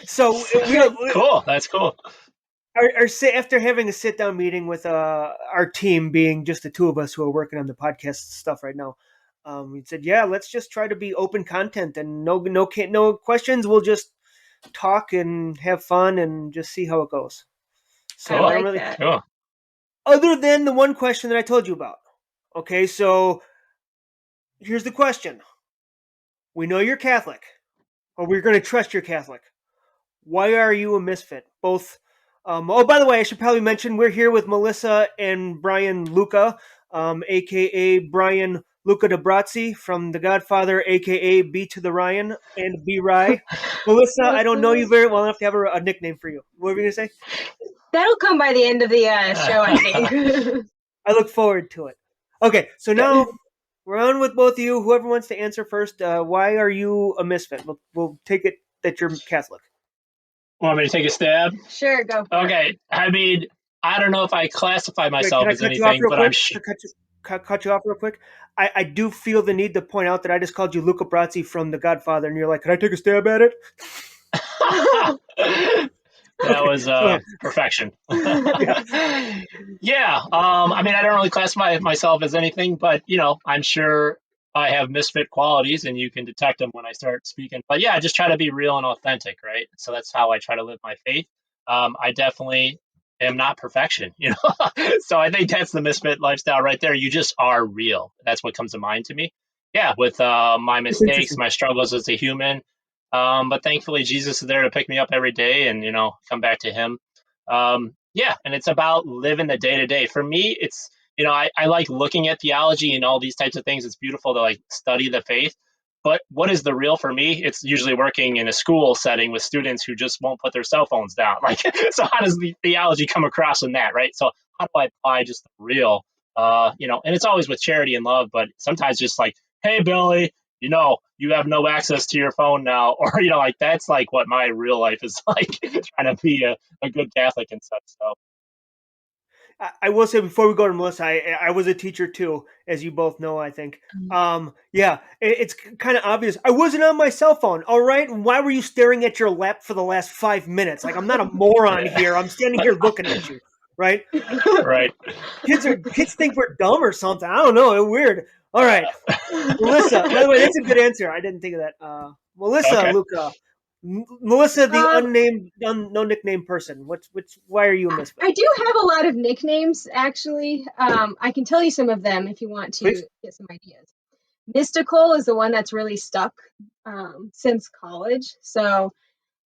So Cool. That's cool. after having a sit down meeting with our team, being just the two of us who are working on the podcast stuff right now, we said, yeah, let's just try to be open content and no questions. We'll just talk and have fun and just see how it goes. So I I don't like really, that. Cool. other than the one question that I told you about. Okay, so here's the question. We know you're Catholic, or we're going to trust you're Catholic. Why are you a misfit? Both. Oh, by the way, I should probably mention we're here with Melissa and Brian Lucca, aka Brian Luca de Brazzi from The Godfather, aka B to the Ryan and B Rye. Melissa, I don't know you very well enough to have a nickname for you. What were you going to say? That'll come by the end of the show, I think. I look forward to it. Okay, so now we're on with both of you. Whoever wants to answer first, why are you a misfit? We'll take it that you're Catholic. Want me to take a stab? Sure, go for it. Okay. I mean, I don't know if I classify myself as anything, but I'm sure. Cut you off real quick. I do feel the need to point out that I just called you Luca Brazzi from The Godfather, and you're like, can I take a stab at it? That was perfection. Yeah. I mean, I don't really classify myself as anything, but I'm sure I have misfit qualities, and you can detect them when I start speaking. But yeah, I just try to be real and authentic, right? So that's how I try to live my faith. I definitely am not perfection, So I think that's the misfit lifestyle right there. You just are real. That's what comes to mind to me. Yeah, with my mistakes, my struggles as a human. But thankfully, Jesus is there to pick me up every day and, come back to him. Yeah, and it's about living the day to day. For me, it's, I like looking at theology and all these types of things. It's beautiful to study the faith. But what is the real for me? It's usually working in a school setting with students who just won't put their cell phones down. So how does the theology come across in that, right? So how do I apply just the real, and it's always with charity and love, but sometimes just hey, Billy, you have no access to your phone now, or that's what my real life is like, trying to be a good Catholic and such. So I will say before we go to Melissa, I was a teacher too, as you both know, I think. Yeah, it's kind of obvious. I wasn't on my cell phone, all right? Why were you staring at your lap for the last 5 minutes? I'm not a moron here. I'm standing here looking at you, right? Right. Kids think we're dumb or something. I don't know. It's weird. All right. Melissa, by the way, that's a good answer. I didn't think of that. Melissa, okay. Lucca. Melissa, the unnamed, no nickname person. Why are you a misfit? I do have a lot of nicknames, actually. I can tell you some of them if you want to get some ideas. Mystical is the one that's really stuck since college. So,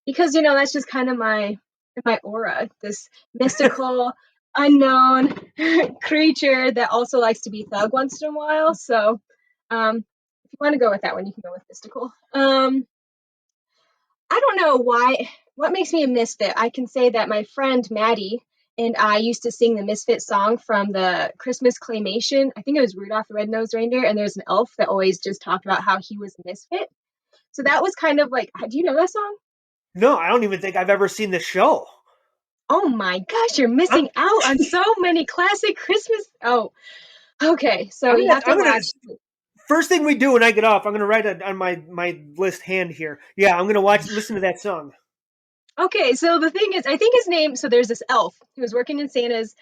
because that's just kind of my aura. This mystical, unknown creature that also likes to be thug once in a while. So, if you want to go with that one, you can go with mystical. I don't know what makes me a misfit. I can say that my friend Maddie and I used to sing the Misfit song from the Christmas claymation. I think it was Rudolph the Red-Nosed Reindeer, and there's an elf that always just talked about how he was a misfit. So that was kind of do you know that song? No, I don't even think I've ever seen the show. Oh my gosh, you're missing out on so many classic Christmas. Oh, okay. So you have to watch. First thing we do when I get off, I'm going to write it on my list hand here. Yeah, I'm going to listen to that song. Okay, so the thing is, I think his name, so there's this elf who was working in Santa's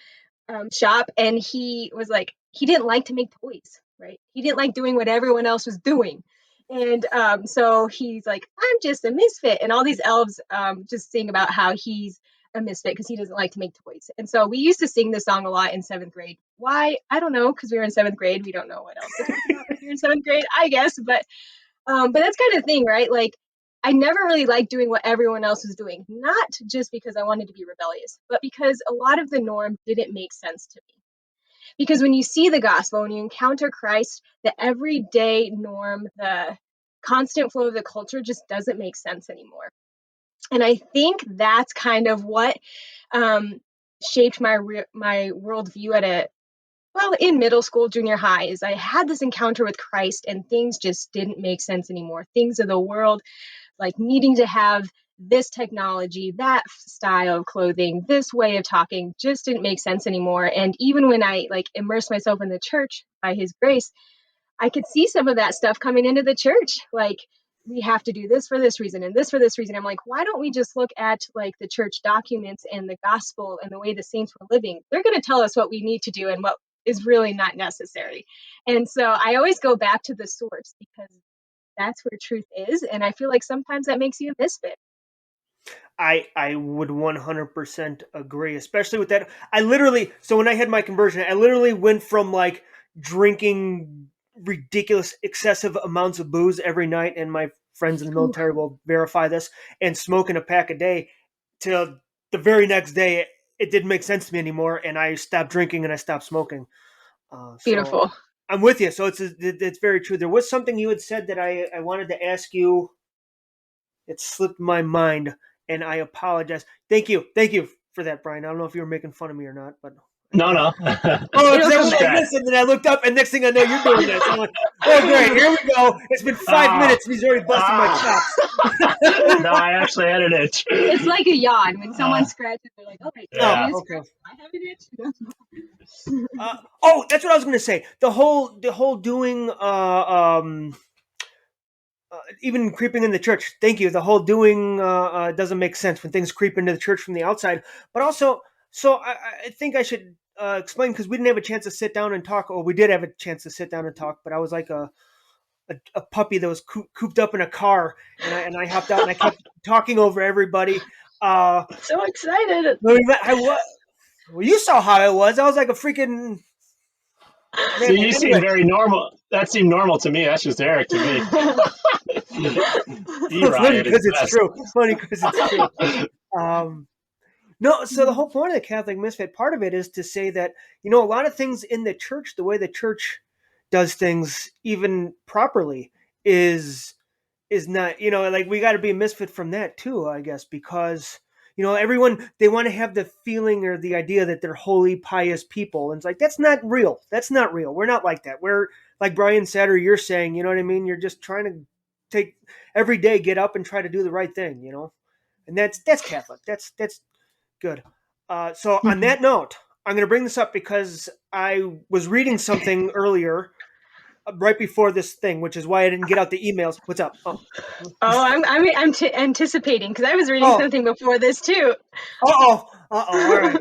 shop, and he was he didn't like to make toys, right? He didn't like doing what everyone else was doing. And so he's like, I'm just a misfit. And all these elves just sing about how he's a misfit because he doesn't like to make toys. And so we used to sing this song a lot in 7th grade. Why? I don't know, because we were in 7th grade. We don't know what else to talk about if you're in 7th grade, I guess. But that's kind of the thing, right? I never really liked doing what everyone else was doing, not just because I wanted to be rebellious, but because a lot of the norm didn't make sense to me. Because when you see the gospel, when you encounter Christ, the everyday norm, the constant flow of the culture just doesn't make sense anymore. And I think that's kind of what shaped my worldview in middle school, junior high, is I had this encounter with Christ and things just didn't make sense anymore. Things of the world, needing to have this technology, that style of clothing, this way of talking just didn't make sense anymore. And even when I immersed myself in the church by his grace, I could see some of that stuff coming into the church. we have to do this for this reason and this for this reason. I'm like, why don't we just look at like the church documents and the gospel and the way the saints were living? They're going to tell us what we need to do and what is really not necessary. And so I always go back to the source because that's where truth is. And I feel like sometimes that makes you a misfit. I would 100% agree, especially with that. So when I had my conversion, I literally went from like drinking ridiculous, excessive amounts of booze every night, and my friends in the military will verify this, and smoking a pack a day till the very next day. It didn't make sense to me anymore, and I stopped drinking and I stopped smoking. Beautiful. So I'm with you. So it's very true. There was something you had said that I wanted to ask you. It slipped my mind, and I apologize. Thank you for that, Brian. I don't know if you were making fun of me or not, but No. Oh, because I was like this, and then I looked up, and next thing I know, you're doing this. I'm like, oh, great, here we go. It's been 5 minutes, and he's already busting my chops. No, I actually had an itch. It's like a yawn when someone scratches. They're like, "Okay, Yeah. okay. I have an itch." That's what I was going to say. The whole doing even creeping in the church. Thank you. The whole doing doesn't make sense when things creep into the church from the outside. But also, so I think I should explain, because we didn't have a chance to sit down and talk. Or we did have a chance to sit down and talk, but I was like a puppy that was cooped up in a car, and I hopped out and I kept talking over everybody. So excited. Well, you saw how I was. I was like a freaking. So you seem very normal. That seemed normal to me. That's just Eric to me. Funny because it's true. Funny because it's true. No, so the whole point of the Catholic Misfit, part of it is to say that, a lot of things in the church, the way the church does things, even properly, is not, like we got to be a misfit from that too, I guess, because, everyone, they want to have the feeling or the idea that they're holy, pious people. And it's like, that's not real. That's not real. We're not like that. We're, like Brian said, or you're saying, you know what I mean? You're just trying to take every day, get up and try to do the right thing, and that's Catholic. That's good. So on that note, I'm going to bring this up because I was reading something earlier, right before this thing, which is why I didn't get out the emails. What's up? I'm anticipating because I was reading something before this too. All right.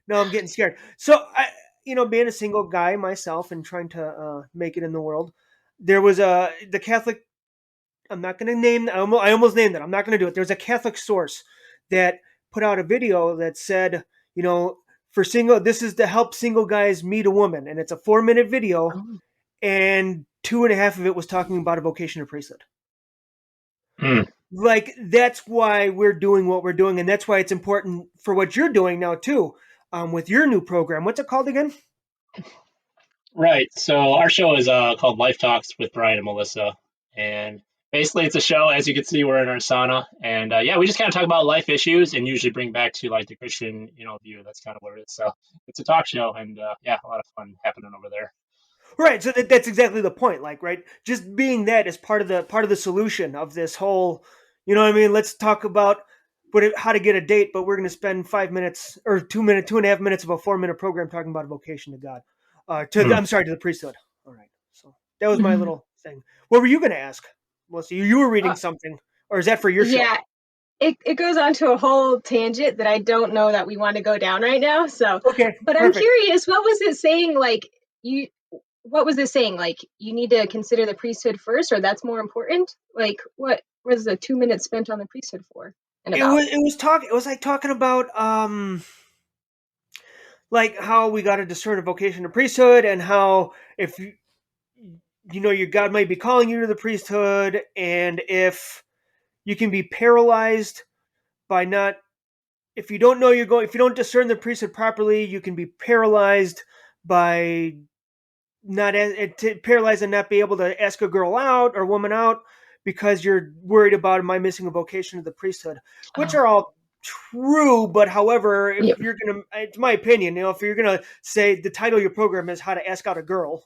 No, I'm getting scared. So I, being a single guy myself and trying to make it in the world, there was the Catholic. I'm not going to name. I almost named it. I'm not going to do it. There's a Catholic source that put out a video that said, for single, this is to help single guys meet a woman, and it's a 4-minute video, and 2.5 of it was talking about a vocation of priesthood. Like, that's why we're doing what we're doing, and that's why it's important for what you're doing now too, with your new program. What's it called again? Right. So our show is called Life Talks with Brian and Melissa, and basically it's a show. As you can see, we're in our sauna, and we just kind of talk about life issues and usually bring back to like the Christian, view. That's kind of what it is. So it's a talk show, and a lot of fun happening over there. Right. So that's exactly the point. Like, right, just being that is part of the solution of this whole. You know what I mean? Let's talk about how to get a date, but we're going to spend 5 minutes or 2.5 minutes of a 4-minute program talking about a vocation to God. To the priesthood. All right. So that was my little thing. What were you going to ask? Melissa, you were reading something, or is that for your show? Yeah, it goes on to a whole tangent that I don't know that we want to go down right now. So, okay, but perfect. I'm curious, what was it saying? What was it saying? Like, you need to consider the priesthood first, or that's more important? Like, what was the 2 minutes spent on the priesthood for? And about? It was like talking about like how we got to discern a vocation to priesthood, and how if your God might be calling you to the priesthood, and if you can be paralyzed by not, if you don't know if you don't discern the priesthood properly, you can be paralyzed by not paralyzed and not be able to ask a girl out or woman out because you're worried about, am I missing a vocation to the priesthood, which are all true. But however, if you're gonna, it's my opinion, if you're gonna say the title of your program is how to ask out a girl,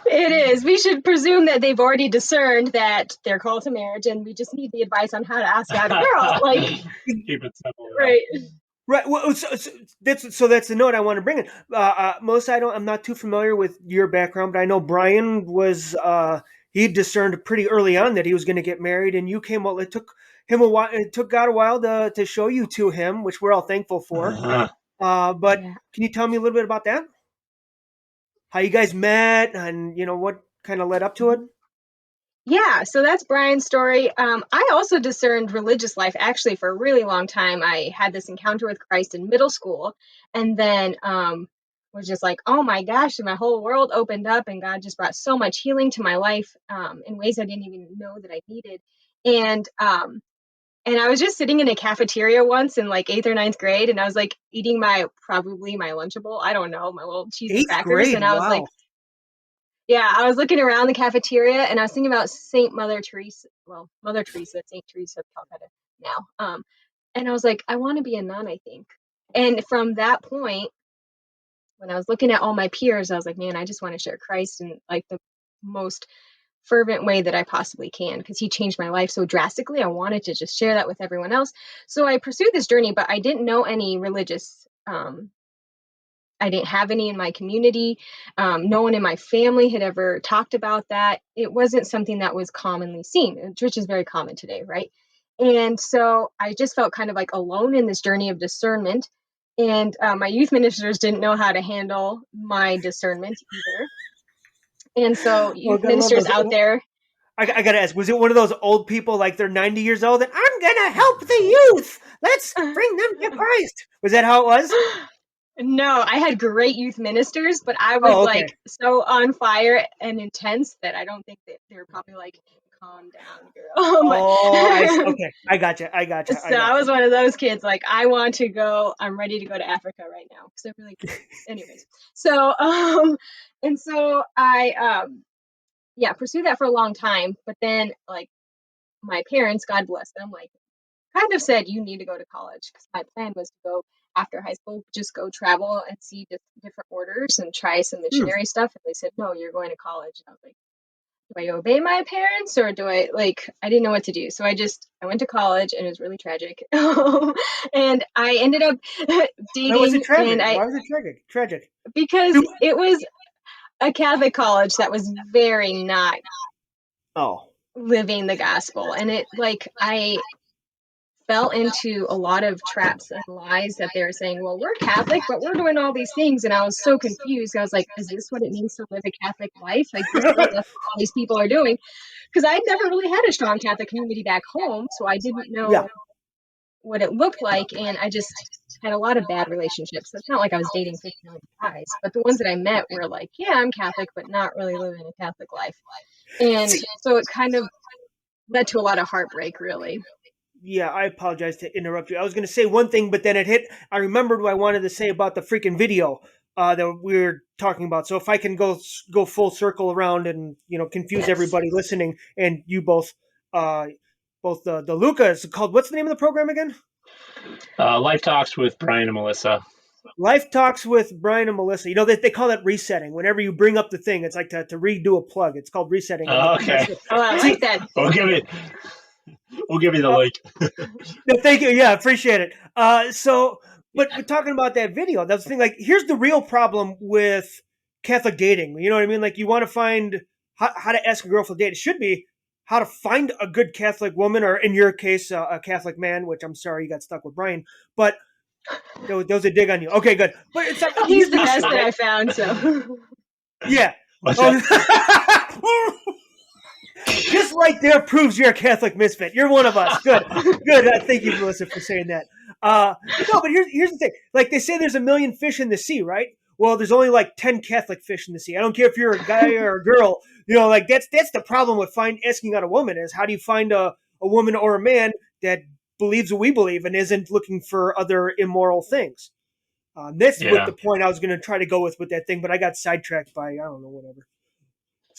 it is. We should presume that they've already discerned that they're called to marriage, and we just need the advice on how to ask out a girl. Like, keep it simple, right? Right. Well, that's the note I want to bring in. Melissa, I'm not too familiar with your background, but I know Brian was he discerned pretty early on that he was going to get married, and you came. Well, it took him a while. It took God a while to show you to him, which we're all thankful for. Uh-huh. But Yeah. can you tell me a little bit about that? How you guys met, and what kind of led up to it? Yeah, so that's Brian's story. I also discerned religious life actually for a really long time. I had this encounter with Christ in middle school, and then was just like, oh my gosh, and my whole world opened up, and God just brought so much healing to my life in ways I didn't even know that I needed. And I was just sitting in a cafeteria once in like eighth or ninth grade, and I was like eating probably my Lunchable, I don't know, my little cheese and Eighth crackers, grade. and I was like, Wow. yeah, I was looking around the cafeteria and I was thinking about Saint Mother Teresa, well, Mother Teresa, Saint Teresa of Calcutta now. And I was like, I want to be a nun, I think. And from that point, when I was looking at all my peers, I was like, man, I just want to share Christ in like the most fervent way that I possibly can because he changed my life so drastically. I wanted to just share that with everyone else. So I pursued this journey, but I didn't know any religious I didn't have any in my community. No one in my family had ever talked about that. It wasn't something that was commonly seen, which is very common today, right? And so I just felt kind of like alone in this journey of discernment. And my youth ministers didn't know how to handle my discernment either. And so, Well, youth gotta love ministers those. out there, I gotta ask, was it one of those old people like they're 90 years old and I'm gonna help the youth? Let's bring them to Christ. Was that how it was? no, I had great youth ministers, but I was Oh, okay. like so on fire and intense that I don't think that they were probably like, calm down, girl. Oh, But okay. I gotcha. so I was one of those kids, like, I want to go, I'm ready to go to Africa right now because I really can. Anyways, so and so I pursued that for a long time, but then like my parents, God bless them, like kind of said you need to go to college because my plan was to go after high school, just go travel and see different orders and try some Hmm. missionary stuff. And they said, no, you're going to college. And I was like, do I obey my parents or do I didn't know what to do. So I went to college and it was really tragic. And I ended up Why was it dating tragic? Why was it tragic? Tragic. because it was a Catholic college that was very not Oh. living the gospel. And I fell into a lot of traps and lies that they were saying, well, we're Catholic, but we're doing all these things. And I was so confused. I was like, is this what it means to live a Catholic life? I just thought that's what all these people are doing. Because I'd never really had a strong Catholic community back home. So I didn't Yeah. know what it looked like. And I just had a lot of bad relationships. So it's not like I was dating 50 million guys, but the ones that I met were like, yeah, I'm Catholic, but not really living a Catholic life. And See, so it kind of led to a lot of heartbreak, really. yeah, I apologize to interrupt you. I was going to say one thing, but then it hit. I remembered what I wanted to say about the freaking video that we were talking about. So if I can go full circle around and confuse Yes. everybody listening, and you both, the Lucca is called. What's the name of the program again? Life Talks with Brian and Melissa. Life Talks with Brian and Melissa. They call that resetting. Whenever you bring up the thing, it's like to redo a plug. It's called resetting. Okay. Oh, I See, like that. We'll give you the link. no, thank you. Yeah, appreciate it. But we're talking about that video. That's the thing. Like, here's the real problem with Catholic dating. You know what I mean? Like, you want to find how to ask a girl for a date. It should be how to find a good Catholic woman, or in your case, a Catholic man. Which I'm sorry you got stuck with Brian, but there was a dig on you. Okay, good. But it's not. He's the You best should, that right? I found. So Yeah. What's that? Just right there proves you're a Catholic misfit. You're one of us. Good. Good. Thank you, Melissa, for saying that. No, but here's the thing. Like, they say there's a million fish in the sea, right? Well, there's only like 10 Catholic fish in the sea. I don't care if you're a guy or a girl. Like, that's the problem with asking out a woman is how do you find a woman or a man that believes what we believe and isn't looking for other immoral things. That's what the point I was going to try to go with that thing, but I got sidetracked by, I don't know, whatever.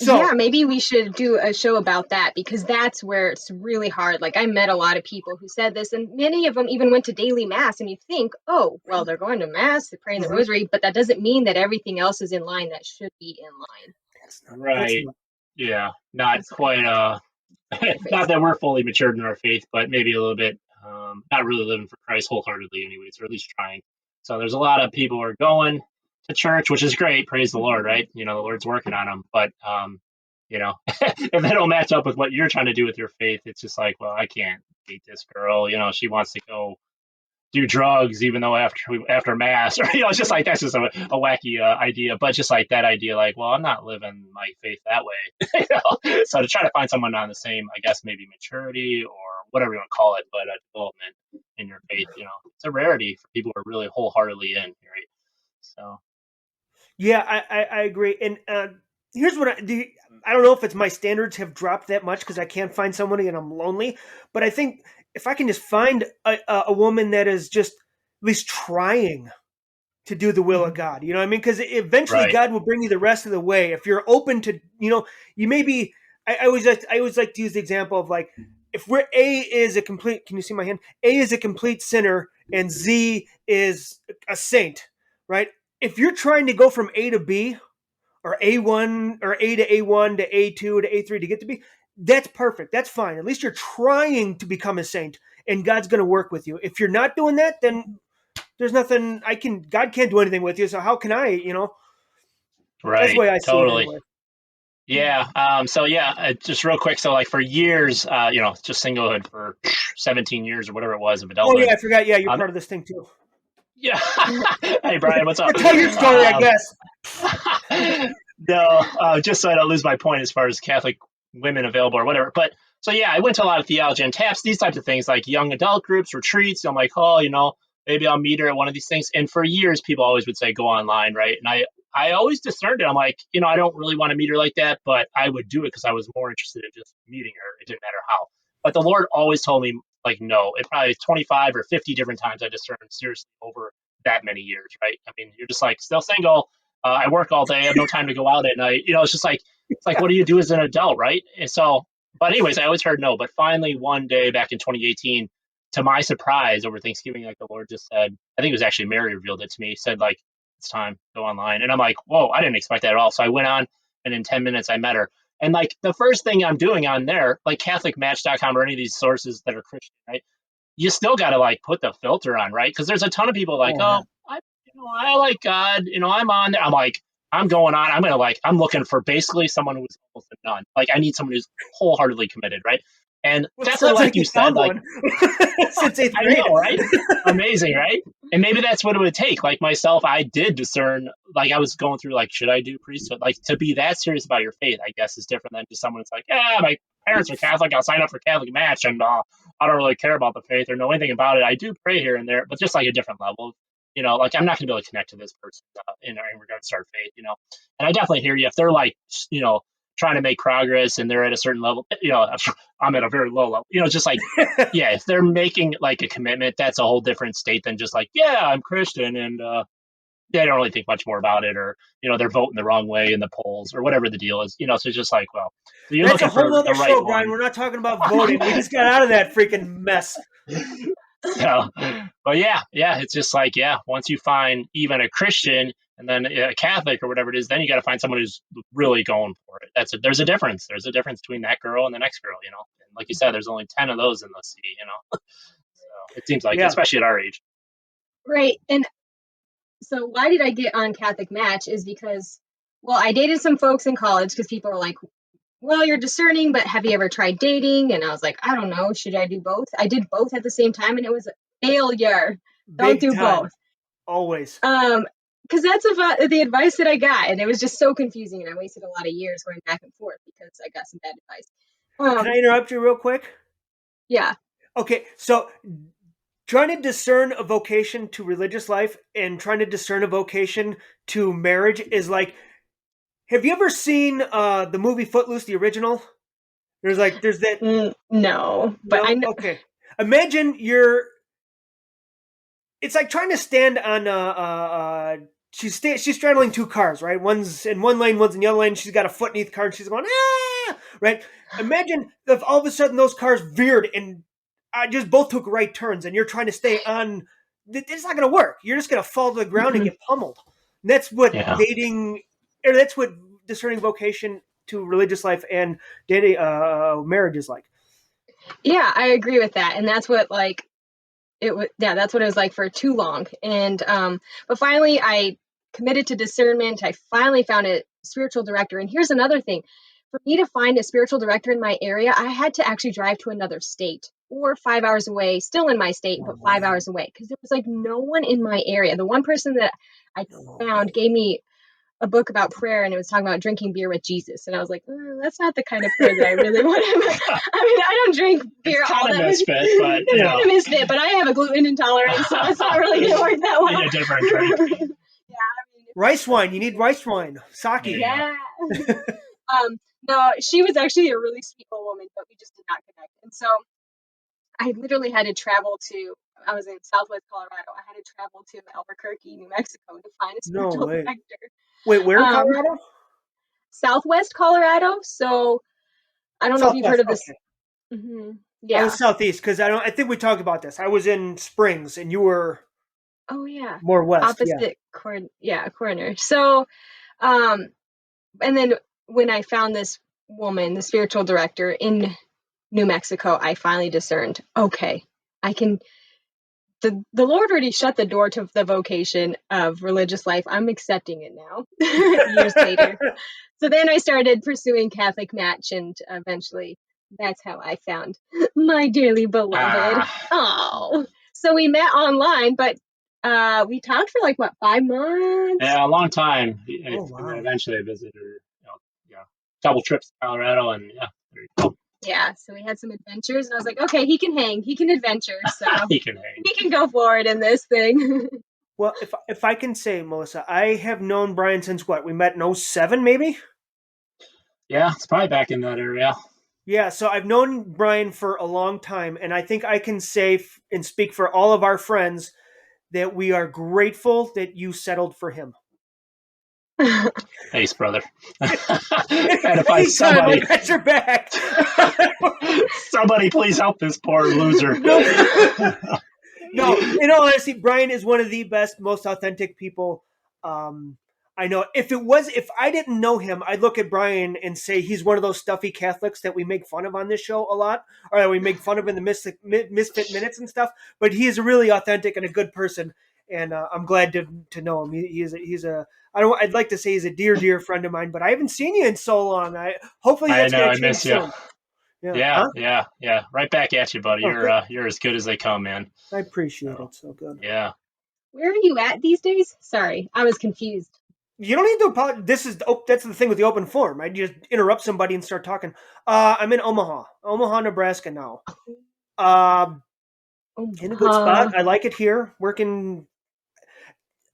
So, yeah, maybe we should do a show about that because that's where it's really hard. Like I met a lot of people who said this, and many of them even went to daily mass. And you think, oh, well, they're going to mass, they're praying the rosary, but that doesn't mean that everything else is in line that should be in line. Right. Yeah. Not That's quite. Not that we're fully matured in our faith, but maybe a little bit not really living for Christ wholeheartedly anyways, or at least trying. So there's a lot of people who are going to church, which is great. Praise the Lord, right? The Lord's working on them. But, if they don't match up with what you're trying to do with your faith, it's just like, well, I can't date this girl. She wants to go do drugs even though after mass, or it's just like that's just a wacky idea, but just like that idea, like, well, I'm not living my faith that way. So to try to find someone on the same, I guess maybe maturity or whatever you want to call it, but a development in your faith, it's a rarity for people who are really wholeheartedly in, right? So yeah, I agree. And here's what I don't know if it's my standards have dropped that much because I can't find somebody and I'm lonely, but I think if I can just find a woman that is just at least trying to do the will of God, you know what I mean? Because eventually right. God will bring you the rest of the way. If you're open to, you may be, I always like to use the example of like, if A is a complete, can you see my hand? A is a complete sinner and Z is a saint, right? If you're trying to go from A to B or A1 or A to A1 to A2 to A3 to get to B, that's perfect. That's fine. At least you're trying to become a saint and God's going to work with you. If you're not doing that, then there's nothing God can't do anything with you. So how can I, that's the Right. way I see it Totally. anyway. Yeah. So yeah, just real quick. So like for years, just singlehood for 17 years or whatever it was of Oh adulthood. yeah, I forgot. Yeah, you're Um, part of this thing too. yeah. Hey Brian, what's up? Tell your story, I guess. No, just so I don't lose my point as far as Catholic women available or whatever. But so yeah, I went to a lot of theology and taps, these types of things like young adult groups, retreats. I'm like, oh, maybe I'll meet her at one of these things. And for years, people always would say, go online, right? And I always discerned it. I'm like, I don't really want to meet her like that, but I would do it because I was more interested in just meeting her. It didn't matter how. But the Lord always told me, like, no. It probably 25 or 50 different times I discerned seriously over that many years, right? I mean, you're just like still single. I work all day. I have no time to go out at night. It's just like, what do you do as an adult, right? And so, but anyways, I always heard no. But finally, one day back in 2018, to my surprise, over Thanksgiving, like the Lord just said, I think it was actually Mary revealed it to me. He said, like, it's time, go online. And I'm like, whoa, I didn't expect that at all. So I went on, and in 10 minutes, I met her. And like the first thing I'm doing on there, like CatholicMatch.com or any of these sources that are Christian, right? You still got to like put the filter on, right? Because there's a ton of people like, Yeah. I like God, I'm on there. I'm like, I'm going on. I'm looking for basically someone who's almost a nun. Like, I need someone who's wholeheartedly committed, right? And Well, definitely, sounds like you you said, found like, one since eighth I grade. know, right? Amazing, right? And maybe that's what it would take. Like myself, I did discern, like I was going through, like, should I do priesthood? Like to be that serious about your faith, I guess, is different than just someone who's like, yeah, my parents are Catholic. I'll sign up for Catholic Match, and I don't really care about the faith or know anything about it. I do pray here and there, but just like a different level. Like I'm not going to be able to connect to this person in regards to our faith. And I definitely hear you. If they're like, trying to make progress and they're at a certain level, I'm at a very low level. Just like, yeah, if they're making like a commitment, that's a whole different state than just like, yeah, I'm Christian, and they don't really think much more about it, or they're voting the wrong way in the polls or whatever the deal is. So it's just like, well, so you're That's a looking whole for other the right show, Brian. one. We're not talking about voting. We just got out of that freaking mess. So, but yeah, it's just like, yeah, once you find even a Christian and then a Catholic or whatever it is, then you got to find someone who's really going for it. There's a difference. There's a difference between that girl and the next girl, And like you said, there's only 10 of those in the sea, So it seems like, Yeah. especially at our age. Right. And so why did I get on Catholic Match is because, well, I dated some folks in college because people were like, well, you're discerning, but have you ever tried dating? And I was like, I don't know. Should I do both? I did both at the same time, and it was a failure. Don't Big do time. both. Always. Because that's about the advice that I got, and it was just so confusing, and I wasted a lot of years going back and forth because I got some bad advice. Can I interrupt you real quick? Yeah. Okay, so trying to discern a vocation to religious life and trying to discern a vocation to marriage is like, have you ever seen the movie Footloose, the original? There's that. No, but I know. Okay. Imagine it's like trying to stand on she's straddling two cars, right? One's in one lane, one's in the other lane. She's got a foot beneath the car, and she's going, right? Imagine if all of a sudden those cars veered and just both took right turns, and you're trying to stay on. It's not going to work. You're just going to fall to the ground and get pummeled. And that's what dating, or that's what discerning vocation to religious life and dating marriage is like. Yeah, I agree with that, and that's what like that's what it was like for too long. And but finally I committed to discernment. I finally found a spiritual director. And here's another thing. For me to find a spiritual director in my area, I had to actually drive to another state or 5 hours away, still in my state, but 5 hours away, because there was like no one in my area. The one person that I found gave me a book about prayer, and it was talking about drinking beer with Jesus. And I was like, that's not the kind of prayer that I really want. I mean, I don't drink beer all that much. Misfit, but It's kind of misfit, but I have a gluten intolerance, so it's not really going to work that well. a different drink. Rice wine. You need rice wine. Sake. Yeah. No, she was actually a really sweet old woman, but we just did not connect. And so I literally had to travel to, I was in Southwest Colorado. I had to travel to Albuquerque, New Mexico to find a spiritual director. Wait, where in Colorado? Southwest Colorado. So I don't know if you've heard of this. Okay. Mm-hmm. I was southeast because I think we talked about this. I was in Springs and you were more west. Opposite corner. So and then when I found this woman, the spiritual director in New Mexico, I finally discerned, okay, I can, the Lord already shut the door to the vocation of religious life. I'm accepting it now, years later. So then I started pursuing Catholic match, and eventually that's how I found my dearly beloved. Oh, so we met online, but we talked for 5 months? Yeah, a long time. And then eventually I visited her, couple trips to Colorado, and there you go. Yeah, so we had some adventures, and I was like, okay, he can hang, he can adventure, so he can hang. He can go forward in this thing. Well, if I can say, Melissa, I have known Brian since what? We met in 2007, maybe? Yeah, it's probably back in that area. Yeah, so I've known Brian for a long time, and I think I can say and speak for all of our friends that we are grateful that you settled for him. Thanks, brother. Gotta find somebody. Got your back. Somebody, please help this poor loser. No, in all honesty, Brian is one of the best, most authentic people I know. If I didn't know him, I'd look at Brian and say he's one of those stuffy Catholics that we make fun of on this show a lot, or that we make fun of in the Misfit Minutes and stuff. But he is a really authentic and a good person, and I'm glad to know him. I'd like to say he's a dear friend of mine, but I haven't seen you in so long. Hopefully that's going to change soon. Yeah. Right back at you, buddy. You're as good as they come, man. I appreciate it. So good. Yeah. Where are you at these days? Sorry, I was confused. You don't need to apologize. That's the thing with the open forum. I just interrupt somebody and start talking. I'm in Omaha, Nebraska now. In a good spot. I like it here.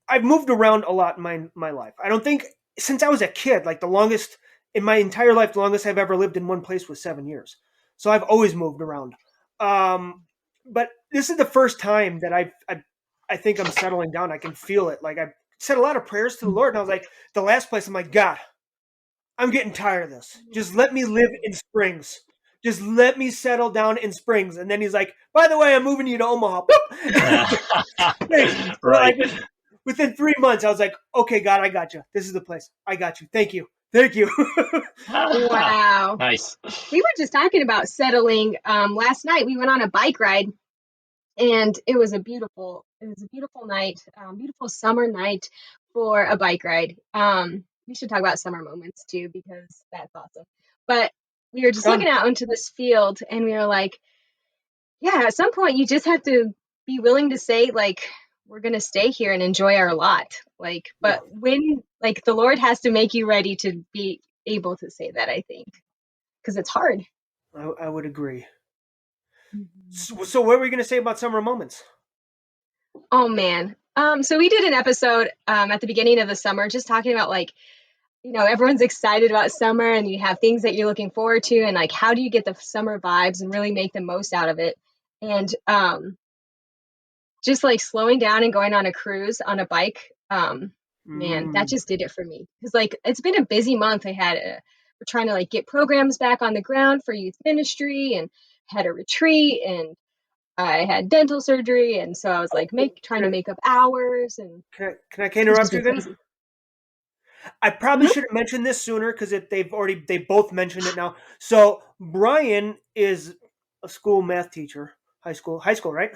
I've moved around a lot in my life. I don't think since I was a kid, the longest in my entire life, the longest I've ever lived in one place was 7 years. So I've always moved around. But this is the first time that I think I'm settling down. I can feel it. I said a lot of prayers to the Lord, and I was like, the last place, I'm like, God, I'm getting tired of this. Just let me live in Springs. Just let me settle down in Springs. And then he's like, by the way, I'm moving you to Omaha. Right. Within 3 months, I was like, okay, God, I got you. This is the place. I got you. Thank you. Wow. Nice. We were just talking about settling. Last night we went on a bike ride, and it was a beautiful night, beautiful summer night for a bike ride. We should talk about summer moments too, because that's awesome. But we were just looking out into this field, and we were like, yeah, at some point you just have to be willing to say, we're going to stay here and enjoy our lot. But when, the Lord has to make you ready to be able to say that, I think, because it's hard. I would agree. Mm-hmm. So what were you going to say about summer moments? Oh, man. So we did an episode at the beginning of the summer, just talking about everyone's excited about summer, and you have things that you're looking forward to, and how do you get the summer vibes and really make the most out of it? And just slowing down and going on a cruise on a bike, man, that just did it for me. Because it's been a busy month. We're trying to get programs back on the ground for youth ministry, and had a retreat, and I had dental surgery, and so I was trying to make up hours. And can I interrupt you then? Crazy. I probably should have mentioned this sooner, because they both mentioned it now. So Brian is a school math teacher, high school, right?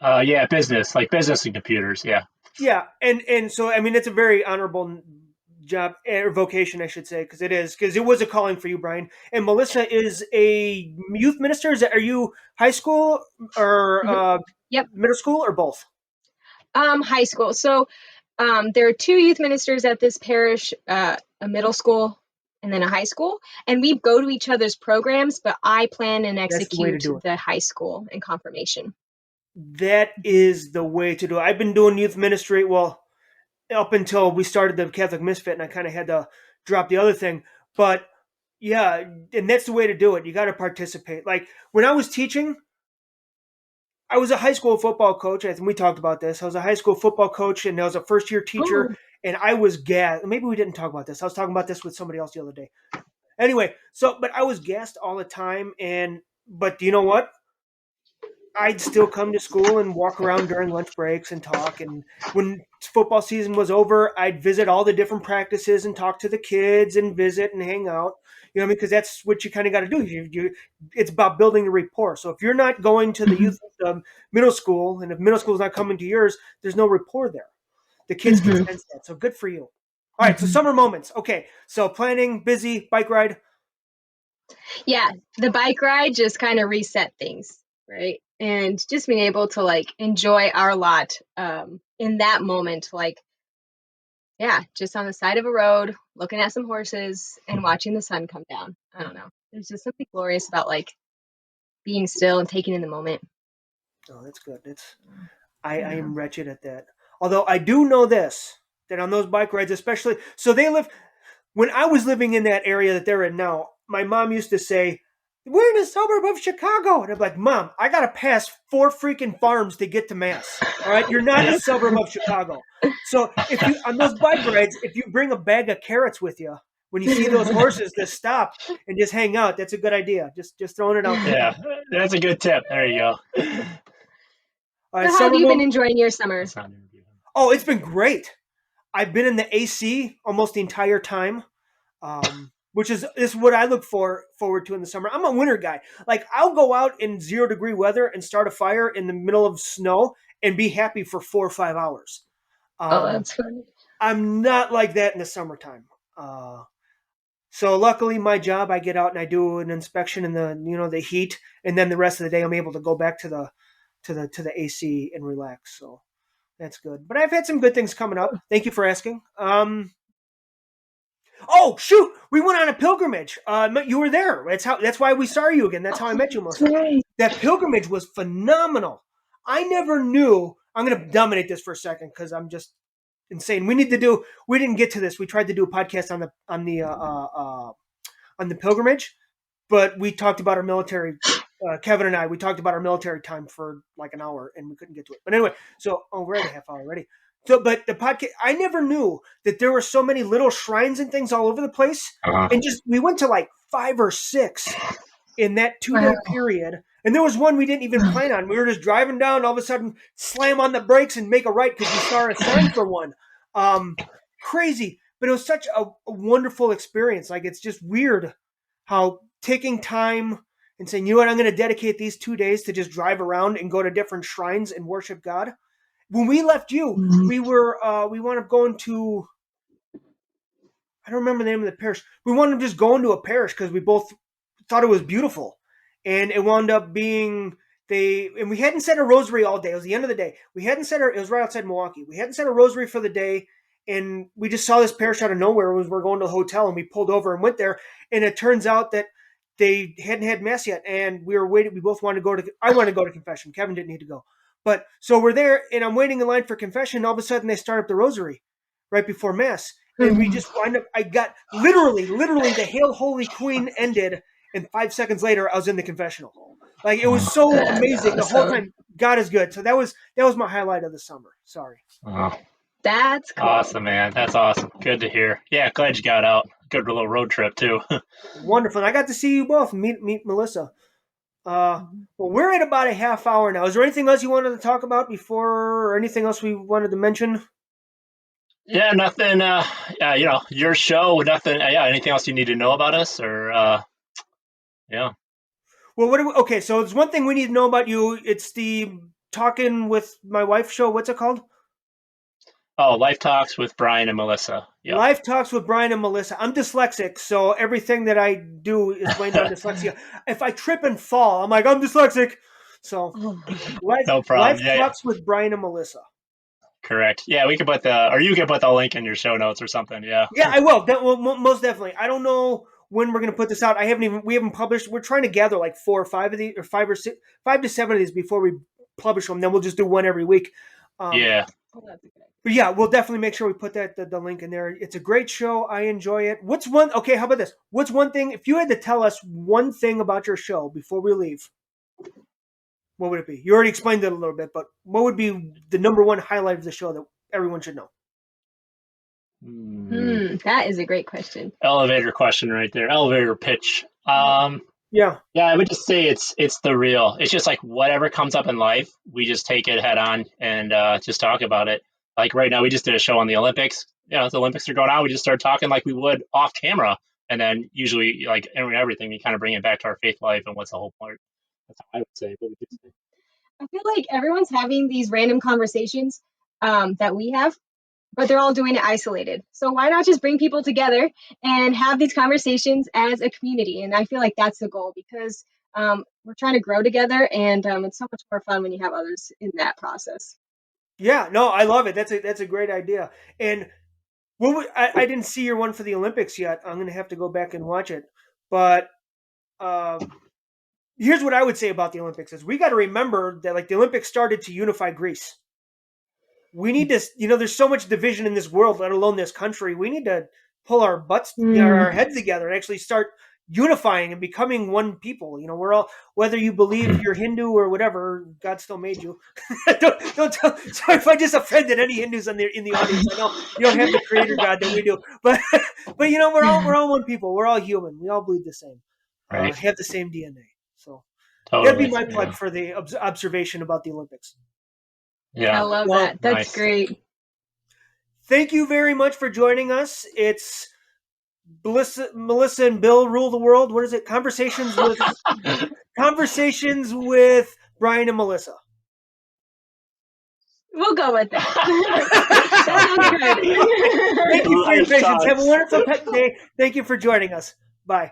Yeah, business, like business and computers. Yeah. Yeah, and so I mean, it's a very honorable job or vocation, I should say, because it was a calling for you, Brian. And Melissa is a youth minister. Are you high school or Mhm. Yep. middle school or both? High school. So there are two youth ministers at this parish, a middle school and then a high school. And we go to each other's programs, but I plan and That's the way to execute do it. the high school and confirmation. That is the way to do it. I've been doing youth ministry, well, up until we started the Catholic Misfit, and I kind of had to drop the other thing. But yeah, and that's the way to do it. You got to participate. Like when I was teaching, I was a high school football coach. I think we talked about this. I was a high school football coach, and I was a first year teacher, Oh, and I was gassed. Maybe we didn't talk about this. I was talking about this with somebody else the other day. Anyway, but I was gassed all the time, but do you know what? I'd still come to school and walk around during lunch breaks and talk. And when football season was over, I'd visit all the different practices and talk to the kids and visit and hang out. You know what I mean? Because that's what you kind of got to do. It's about building the rapport. So if you're not going to the mhm, youth middle school, and if middle school is not coming to yours, there's no rapport there. The kids can mhm, sense that. So good for you. All right. So mhm. summer moments. Okay. So planning, busy, bike ride. Yeah, the bike ride just kind of reset things, right? And just being able to like enjoy our lot in that moment, like, yeah, just on the side of a road, looking at some horses and watching the sun come down. I don't know. There's just something glorious about like being still and taking in the moment. Oh, that's good. I Yeah. am wretched at that. Although I do know this, that on those bike rides, especially, so they live, when I was living in that area that they're in now, my mom used to say, we're in a suburb of Chicago. And I'm like, Mom, I got to pass 4 freaking farms to get to Mass. All right. You're not in a suburb of Chicago. So if you, on those bike rides, if you bring a bag of carrots with you, when you see those horses, just stop and just hang out. That's a good idea. Just throwing it out there. Yeah, that's a good tip. There you go. All right. So how have Summer you been moment. enjoying your summer? That's not interview. Oh, it's been great. I've been in the AC almost the entire time, which is what I look forward to in the summer. I'm a winter guy. Like I'll go out in 0-degree weather and start a fire in the middle of snow and be happy for 4 or 5 hours. Oh, Um, that's funny. I'm not like that in the summertime. So luckily, my job, I get out and I do an inspection in the heat, and then the rest of the day I'm able to go back to the AC and relax. So that's good. But I've had some good things coming up. Thank you for asking. Oh shoot, we went on a pilgrimage. You were there. That's why we saw you again. That's how I met you, That's Melissa. right. That pilgrimage was phenomenal. I never knew. I'm going to dominate this for a second because I'm just insane. We didn't get to this. We tried to do a podcast on the pilgrimage, but we talked about our military. Kevin and I, we talked about our military time for like an hour, and we couldn't get to it. But anyway, we're at a half hour already. So, but the podcast, I never knew that there were so many little shrines and things all over the place, and just we went to like 5 or 6 in that 2 day Wow. period. And there was one we didn't even plan on. We were just driving down, all of a sudden, slam on the brakes and make a right because we saw a sign for one. Crazy, but it was such a wonderful experience. Like it's just weird how taking time and saying, you know what, I'm going to dedicate these 2 days to just drive around and go to different shrines and worship God. When we left you, Mhm. we wound up going to, I don't remember the name of the parish. We wound up just going to a parish because we both thought it was beautiful, and it wound up being and we hadn't said a rosary all day. It was the end of the day. We hadn't said it was right outside Milwaukee. We hadn't said a rosary for the day, and we just saw this parish out of nowhere. We're going to the hotel, and we pulled over and went there. And it turns out that they hadn't had mass yet, and we were waiting. We both wanted to go to. I wanted to go to confession. Kevin didn't need to go, but so we're there, and I'm waiting in line for confession. And all of a sudden, they start up the rosary right before mass, and we just wind up. I got literally the Hail Holy Queen ended, and 5 seconds later, I was in the confessional. Like it was so That's amazing the whole awesome. time. God is good. So that was my highlight of the summer. Sorry. Wow. That's cool. Awesome, man. That's awesome. Good to hear. Yeah, glad you got out. Good little road trip too. Wonderful. And I got to see you both. Meet Melissa. Well, we're at about a half hour now. Is there anything else you wanted to talk about before, or anything else we wanted to mention? Yeah, nothing. Your show. Nothing. Yeah, anything else you need to know about us, or yeah. Well, okay. So there's one thing we need to know about you. It's the talking with my wife show. What's it called? Oh, Life Talks with Brian and Melissa. Yep. Life Talks with Brian and Melissa. I'm dyslexic, so everything that I do is blamed on dyslexia. If I trip and fall, I'm like, I'm dyslexic. So No problem. Life Yeah, Talks with Brian and Melissa. correct. Yeah, we could put or you could put the link in your show notes or something. Yeah. Yeah, I will. Most definitely. I don't know when we're going to put this out. We haven't published. We're trying to gather like 4 or 5 of these, or 5 to 7 of these before we publish them. Then we'll just do one every week. Yeah. But yeah, we'll definitely make sure we put the link in there. It's a great show. I enjoy it. Okay, how about this? What's one thing, if you had to tell us one thing about your show before we leave, what would it be? You already explained it a little bit, but what would be the number one highlight of the show that everyone should know? That is a great question. Elevator question right there. Elevator pitch. Yeah, I would just say it's the real. It's just like whatever comes up in life, we just take it head on and just talk about it. Like right now, we just did a show on the Olympics. The Olympics are going on. We just start talking like we would off camera, and then usually like everything, we kind of bring it back to our faith life and what's the whole point. That's how I would say. What would you say? I feel like everyone's having these random conversations that we have, but they're all doing it isolated. So why not just bring people together and have these conversations as a community? And I feel like that's the goal, because we're trying to grow together, and it's so much more fun when you have others in that process. Yeah, no, I love it. That's a great idea. And I didn't see your one for the Olympics yet. I'm going to have to go back and watch it. But here's what I would say about the Olympics: is we got to remember that like the Olympics started to unify Greece. We need to, there's so much division in this world, let alone this country. We need to pull our butts, our heads together, and actually start unifying and becoming one people. We're all, whether you believe you're Hindu or whatever, God still made you. don't tell. Sorry if I just offended any Hindus in the audience. I know you don't have the Creator God that we do, but we're all one people. We're all human. We all bleed the same. Right. Have the same DNA. So totally. that'd be my plug for the observation about the Olympics. Yeah, I love that. That's nice. Great. Thank you very much for joining us. It's Melissa and Bill rule the world. What is it? Conversations with Brian and Melissa. We'll go with that. That sounds good. Thank you for your patience. Have a wonderful day. Thank you for joining us. Bye.